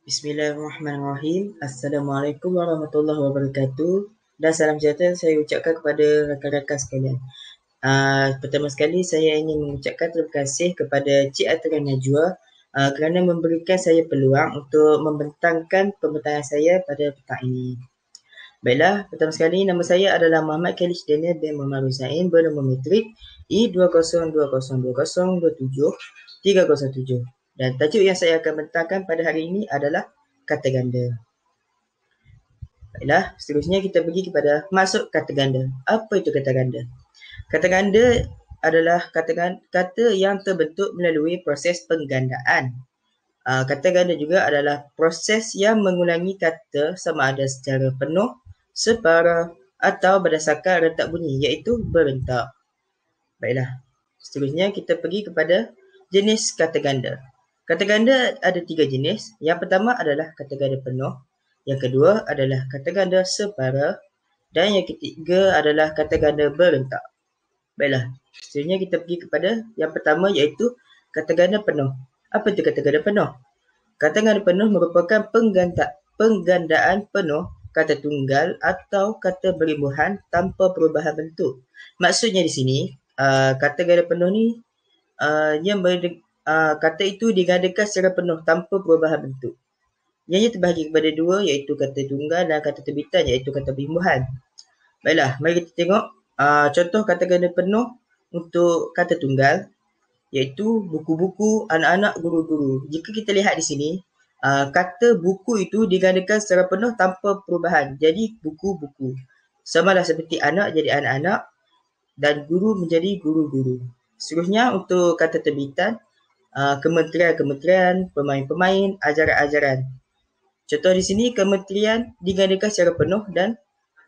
Bismillahirrahmanirrahim. Assalamualaikum warahmatullahi wabarakatuh. Dan salam sejahtera saya ucapkan kepada rakan-rakan sekalian. Pertama sekali saya ingin mengucapkan terima kasih kepada Cik Atira Najwa kerana memberikan saya peluang untuk membentangkan pembintangan saya pada petang ini. Baiklah, pertama sekali nama saya adalah Muhammad Khalish Daniel bin Muhammad Husain bernombor matrik E2020273007. Dan tajuk yang saya akan bentangkan pada hari ini adalah kata ganda. Baiklah, seterusnya kita pergi kepada maksud kata ganda. Apa itu kata ganda? Kata ganda adalah kata yang terbentuk melalui proses penggandaan. Kata ganda juga adalah proses yang mengulangi kata sama ada secara penuh, separa atau berdasarkan rentak bunyi, iaitu berentak. Baiklah, seterusnya kita pergi kepada jenis kata ganda. Kata ganda ada 3 jenis. Yang pertama adalah kata ganda penuh, yang kedua adalah kata ganda separa, dan yang ketiga adalah kata ganda berentak. Baiklah, seterusnya kita pergi kepada yang pertama, iaitu kata ganda penuh. Apa itu kata ganda penuh? Kata ganda penuh merupakan penggandaan penuh kata tunggal atau kata berimbuhan tanpa perubahan bentuk. Maksudnya di sini, kata ganda penuh ni kata itu digandakan secara penuh tanpa perubahan bentuk. Ianya terbahagi kepada dua, iaitu kata tunggal dan kata terbitan, iaitu kata berimbuhan. Baiklah, mari kita tengok contoh kata ganda penuh untuk kata tunggal, iaitu buku-buku, anak-anak, guru-guru. Jika kita lihat di sini, kata buku itu digandakan secara penuh tanpa perubahan. Jadi buku-buku. Samalah seperti anak jadi anak-anak dan guru menjadi guru-guru. Seterusnya untuk kata terbitan, kementerian-kementerian, pemain-pemain, ajaran-ajaran. Contoh di sini, kementerian digandakan secara penuh dan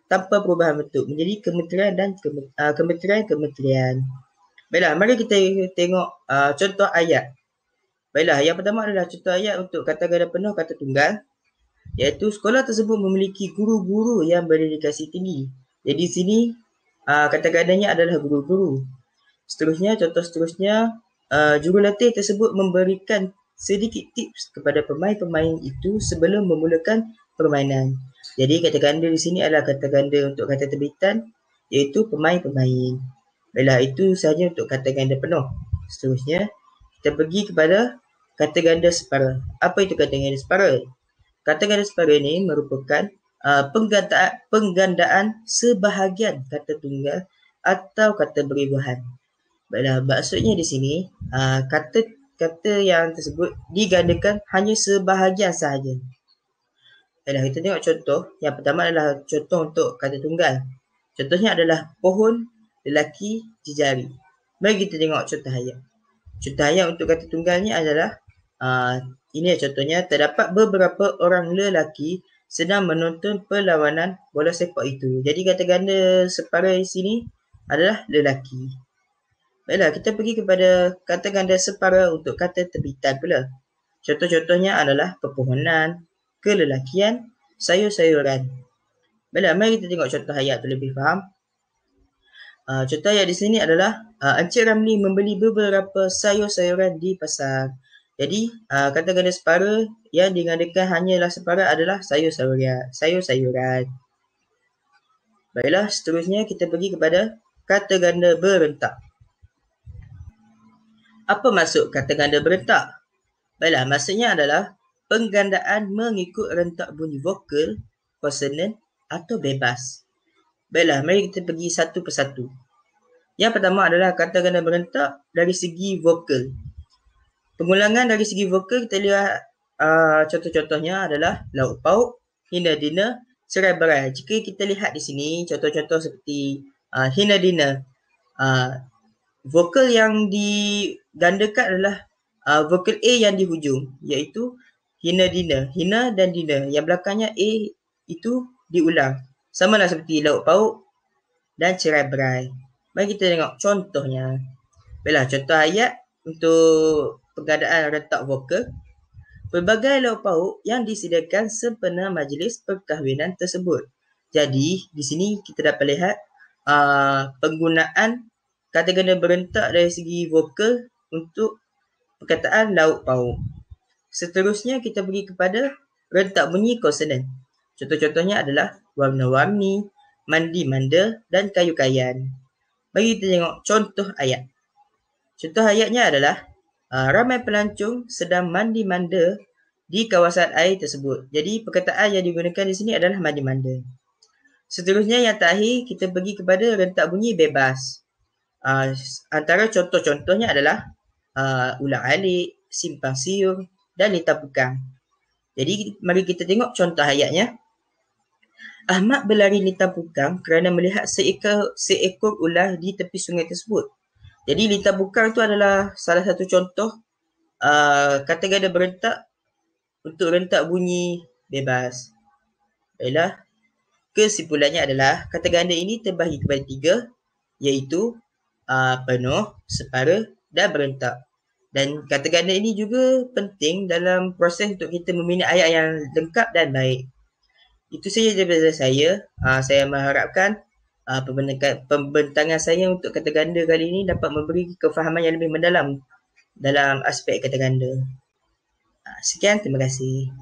tanpa perubahan bentuk menjadi kementerian dan kementerian-kementerian. Baiklah, mari kita tengok contoh ayat. Baiklah, yang pertama adalah contoh ayat untuk kata ganda penuh kata tunggal, iaitu sekolah tersebut memiliki guru-guru yang berdedikasi tinggi. Jadi di sini kata gandanya adalah guru-guru. Seterusnya, contoh seterusnya, jurulatih tersebut memberikan sedikit tips kepada pemain-pemain itu sebelum memulakan permainan. Jadi kata ganda di sini adalah kata ganda untuk kata terbitan, iaitu pemain-pemain. Baiklah, itu sahaja untuk kata ganda penuh. Seterusnya, kita pergi kepada kata ganda separa. Apa itu kata ganda separa? Kata ganda separa ini merupakan penggandaan sebahagian kata tunggal atau kata berimbuhan. Baiklah, maksudnya di sini kata yang tersebut digandakan hanya sebahagian sahaja. Baiklah, kita tengok contoh. Yang pertama adalah contoh untuk kata tunggal. Contohnya adalah pohon, lelaki, jejari. Mari kita tengok contoh ayat. Contoh ayat untuk kata tunggal ni adalah ini contohnya, terdapat beberapa orang lelaki sedang menonton perlawanan bola sepak itu. Jadi kata ganda separa di sini adalah lelaki. Baiklah, kita pergi kepada kata ganda separa untuk kata terbitan pula. Contoh-contohnya adalah pepohonan, kelelakian, sayur-sayuran. Baiklah, mari kita tengok contoh ayat tu lebih faham. Contoh ayat di sini adalah Encik Ramli membeli beberapa sayur-sayuran di pasar. Jadi kata ganda separa yang digandakan hanyalah separa adalah sayur-sayuran. Baiklah, seterusnya kita pergi kepada kata ganda berentak. Apa maksud kata ganda berentak? Baiklah, maksudnya adalah penggandaan mengikut rentak bunyi vokal, konsonan atau bebas. Baiklah, mari kita pergi satu persatu. Yang pertama adalah kata ganda berentak dari segi vokal. Pengulangan dari segi vokal kita lihat contoh-contohnya adalah lauk pauk, hina dina, cerai berai. Jika kita lihat di sini contoh-contoh seperti hina dina, vokal yang digandakan adalah vokal A yang di hujung, iaitu hina dina. Hina dan dina. Yang belakangnya A itu diulang. Samalah seperti lauk pauk dan cerai berai. Mari kita tengok contohnya. Baiklah, contoh ayat untuk penggandaan rentak vokal. Pelbagai lauk pauk yang disediakan sempena majlis perkahwinan tersebut. Jadi, di sini kita dapat lihat penggunaan kata ganda berentak dari segi vokal untuk perkataan lauk pauk. Seterusnya kita pergi kepada rentak bunyi konsonan. Contoh-contohnya adalah warna-warni, mandi-manda dan kayu-kayan. Mari kita tengok contoh ayat. Contoh ayatnya adalah ramai pelancong sedang mandi-manda di kawasan air tersebut. Jadi perkataan yang digunakan di sini adalah mandi-manda. Seterusnya yang terakhir kita pergi kepada rentak bunyi bebas. Antara contoh-contohnya adalah ulang-alik, simpang siur dan litar pukang. Jadi mari kita tengok contoh ayatnya. Ahmad berlari litar pukang kerana melihat seekor ular di tepi sungai tersebut. Jadi litar pukang itu adalah salah satu contoh kata ganda berentak untuk rentak bunyi bebas. Baiklah, kesimpulannya adalah kata ganda ini terbahagi kepada 3, iaitu penuh, separa dan berentak. Dan kata ganda ini juga penting dalam proses untuk kita membina ayat yang lengkap dan baik. Itu saja daripada saya. Saya mengharapkan pembentangan saya untuk kata ganda kali ini dapat memberi kefahaman yang lebih mendalam dalam aspek kata ganda. Sekian, terima kasih.